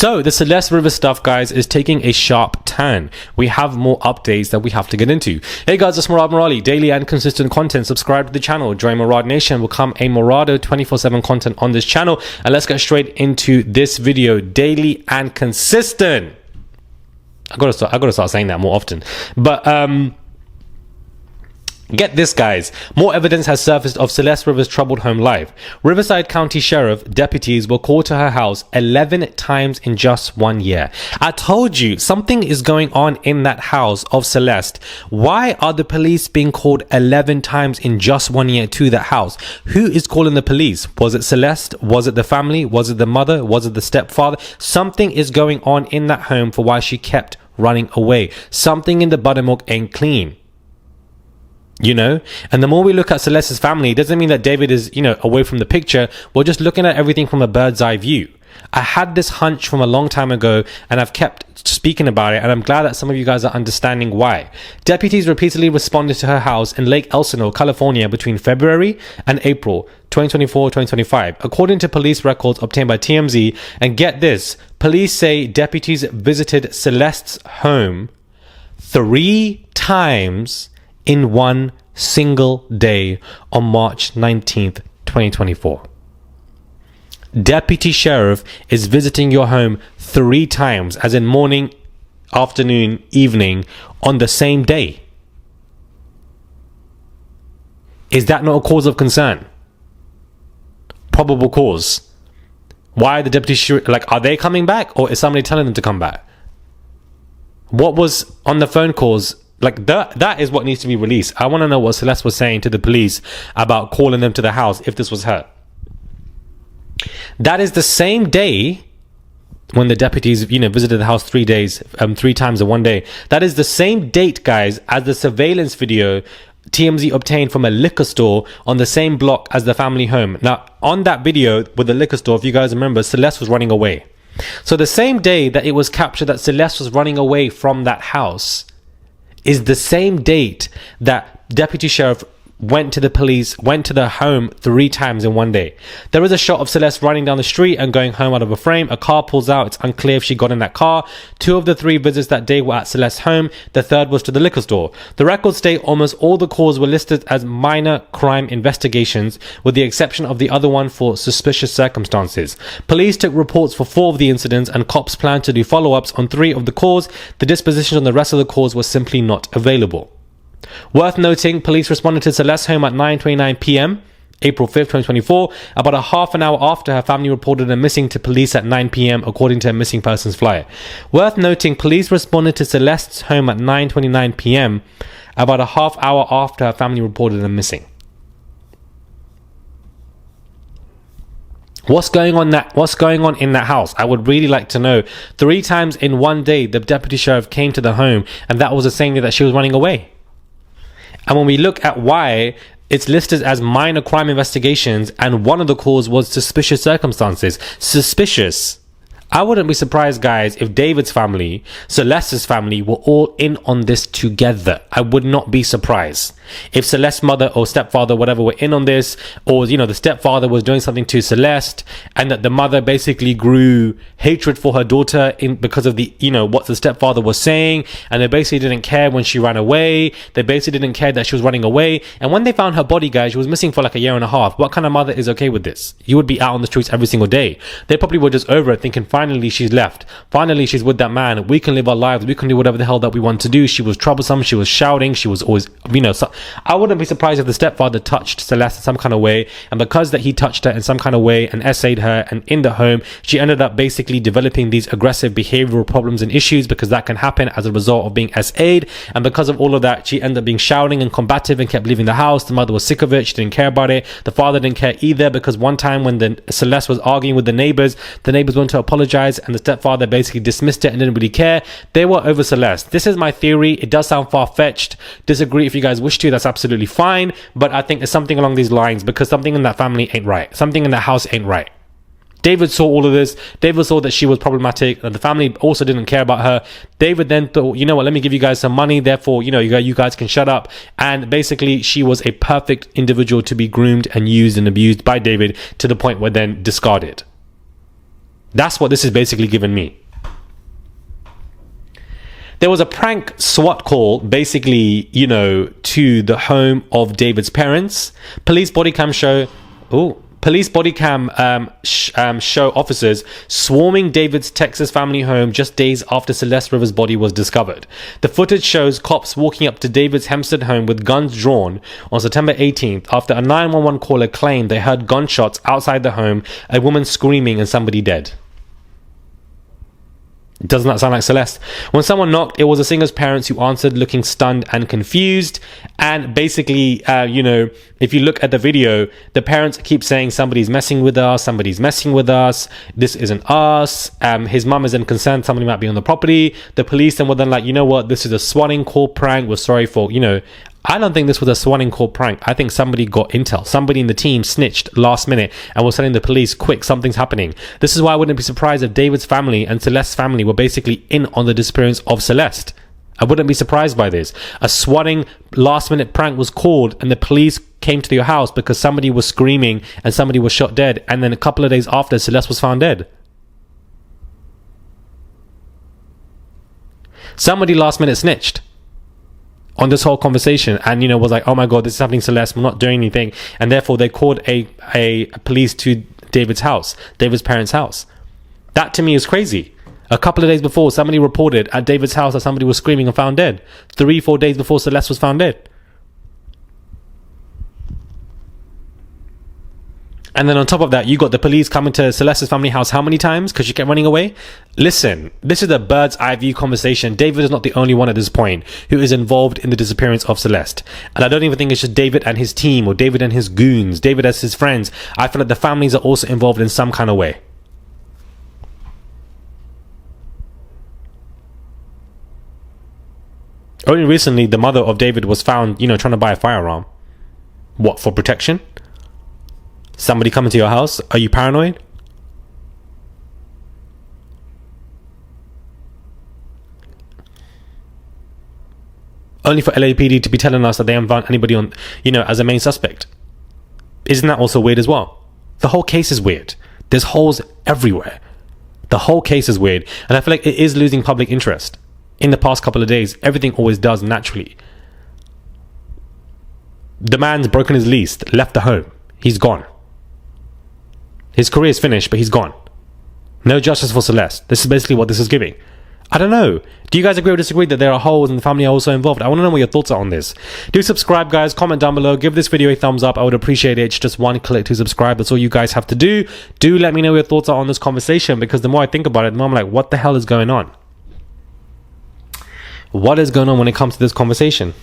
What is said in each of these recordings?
So the Celeste Rivas stuff, guys, is taking a sharp turn. We have more updates that we have to get into. Hey guys, it's Murad Murali. Daily and consistent content. Subscribe to the channel. Join Murad Nation. Become a Murado 24/7 content on this channel. And let's get straight into this video. Daily and consistent. I gotta start saying that more often. But get this, guys. More evidence has surfaced of Celeste Rivas' troubled home life. Riverside County Sheriff deputies were called to her house 11 times in just 1 year. I told you something is going on in that house of Celeste. Why are the police being called 11 times in just 1 year to that house? Who is calling the police? Was it Celeste? Was it the family? Was it the mother? Was it the stepfather? Something is going on in that home for why she kept running away. Something in the buttermilk ain't clean. You know, and the more we look at Celeste's family, it doesn't mean that David is, away from the picture. We're just looking at everything from a bird's eye view. I had this hunch from a long time ago and I've kept speaking about it, and I'm glad that some of you guys are understanding why. Deputies repeatedly responded to her house in Lake Elsinore, California between February and April 2024-2025, according to police records obtained by TMZ. And get this, police say deputies visited Celeste's home 3 times in one single day on March 19th, 2024. Deputy Sheriff is visiting your home 3 times, as in morning, afternoon, evening, on the same day. Is that not a cause of concern? Probable cause. Why are the deputy sheriff, are they coming back, or is somebody telling them to come back? What was on the phone calls? That is what needs to be released. I want to know what Celeste was saying to the police about calling them to the house if this was her. That is the same day when the deputies, visited the house 3 times in 1 day. That is the same date, guys, as the surveillance video TMZ obtained from a liquor store on the same block as the family home. Now, on that video with the liquor store, if you guys remember, Celeste was running away. So the same day that it was captured that Celeste was running away from that house is the same date that Deputy Sheriff went to the home 3 times in 1 day. There is a shot of Celeste running down the street and going home out of a frame. A car pulls out. It's unclear if she got in that car. 2 of the 3 visits that day were at Celeste's home. The 3rd was to the liquor store. The records state almost all the calls were listed as minor crime investigations, with the exception of the other one for suspicious circumstances. Police took reports for 4 of the incidents, and cops plan to do follow-ups on 3 of the calls. The disposition on the rest of the calls was simply not available. Worth noting, police responded to Celeste's home at 9:29 p.m. April 5th, 2024, about a half an hour after her family reported her missing to police at 9 p.m. according to a missing persons flyer. Worth noting, police responded to Celeste's home at 9:29 p.m. about a half hour after her family reported her missing. What's going on in that house? I would really like to know. 3 times in 1 day, the deputy sheriff came to the home, and that was the same day that she was running away. And when we look at why, it's listed as minor crime investigations, and one of the calls was suspicious circumstances. Suspicious. I wouldn't be surprised, guys, if David's family, Celeste's family, were all in on this together. I would not be surprised if Celeste's mother or stepfather, whatever, were in on this, or, the stepfather was doing something to Celeste, and that the mother basically grew hatred for her daughter because of the, what the stepfather was saying, and they basically didn't care when she ran away. They basically didn't care that she was running away. And when they found her body, guys, she was missing for 1.5 years. What kind of mother is okay with this? You would be out on the streets every single day. They probably were just over it, thinking, finally she's left. Finally she's with that man. We can live our lives. We can do whatever the hell that we want to do. She was troublesome. She was shouting. She was always, I wouldn't be surprised if the stepfather touched Celeste in some kind of way. And because that he touched her in some kind of way and essayed her, and in the home, she ended up basically developing these aggressive behavioral problems and issues, because that can happen as a result of being SA'd. And because of all of that, she ended up being shouting and combative and kept leaving the house. The mother was sick of it. She didn't care about it. The father didn't care either, because one time when Celeste was arguing with the neighbors went to apologize, and the stepfather basically dismissed it and didn't really care. They were over Celeste. This is my theory. It does sound far-fetched. Disagree if you guys wish to. That's absolutely fine. But I think there's something along these lines, because something in that family ain't right. Something in that house ain't right. David saw all of this. David saw that she was problematic, and the family also didn't care about her. David then thought, you know what, let me give you guys some money. Therefore, you guys can shut up. And basically, she was a perfect individual to be groomed and used and abused by David, to the point where then discarded. That's what this is basically giving me. There was a prank SWAT call, basically, you know, to the home of David's parents. Police body cam show officers swarming David's Texas family home just days after Celeste Rivas' body was discovered. The footage shows cops walking up to David's Hempstead home with guns drawn on September 18th after a 911 caller claimed they heard gunshots outside the home, a woman screaming, and somebody dead. Doesn't that sound like Celeste? When someone knocked, it was a singer's parents who answered, looking stunned and confused. And basically, you know, if you look at the video, the parents keep saying somebody's messing with us, this isn't us. His mum is then concerned somebody might be on the property. The police then were then like, you know what, this is a swatting call prank, we're sorry for, you know. I don't think this was a swatting call prank. I think somebody got intel. Somebody in the team snitched last minute and was telling the police, quick, something's happening. This is why I wouldn't be surprised if David's family and Celeste's family were basically in on the disappearance of Celeste. I wouldn't be surprised by this. A swatting last minute prank was called and the police came to your house because somebody was screaming and somebody was shot dead. And then a couple of days after, Celeste was found dead. Somebody last minute snitched on this whole conversation and, you know, was like, oh my god, this is happening, Celeste, we're not doing anything, and therefore they called a police to David's parents' house. That to me is crazy. A couple of days before, somebody reported at David's house that somebody was screaming and found dead. 3-4 days before Celeste was found dead. And then on top of that, you got the police coming to Celeste's family house how many times? Because she kept running away? Listen, this is a bird's eye view conversation. David is not the only one at this point who is involved in the disappearance of Celeste. And I don't even think it's just David and his team or David and his goons, David as his friends. I feel like the families are also involved in some kind of way. Only recently, the mother of David was found, you know, trying to buy a firearm. What, for protection? Somebody coming to your house? Are you paranoid? Only for LAPD to be telling us that they haven't found anybody on, you know, as a main suspect. Isn't that also weird as well? The whole case is weird. There's holes everywhere. The whole case is weird. And I feel like it is losing public interest. In the past couple of days, everything always does naturally. The man's broken his lease, left the home. He's gone. His career is finished, but he's gone. No justice for Celeste. This is basically what this is giving. I don't know. Do you guys agree or disagree that there are holes and the family are also involved? I want to know what your thoughts are on this. Do subscribe, guys. Comment down below. Give this video a thumbs up. I would appreciate it. It's just one click to subscribe. That's all you guys have to do. Do let me know what your thoughts are on this conversation, because the more I think about it, the more I'm like, what the hell is going on? What is going on when it comes to this conversation?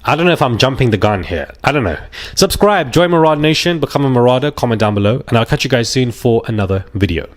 I don't know if I'm jumping the gun here. I don't know. Subscribe, join Marauder Nation, become a Marauder, comment down below, and I'll catch you guys soon for another video.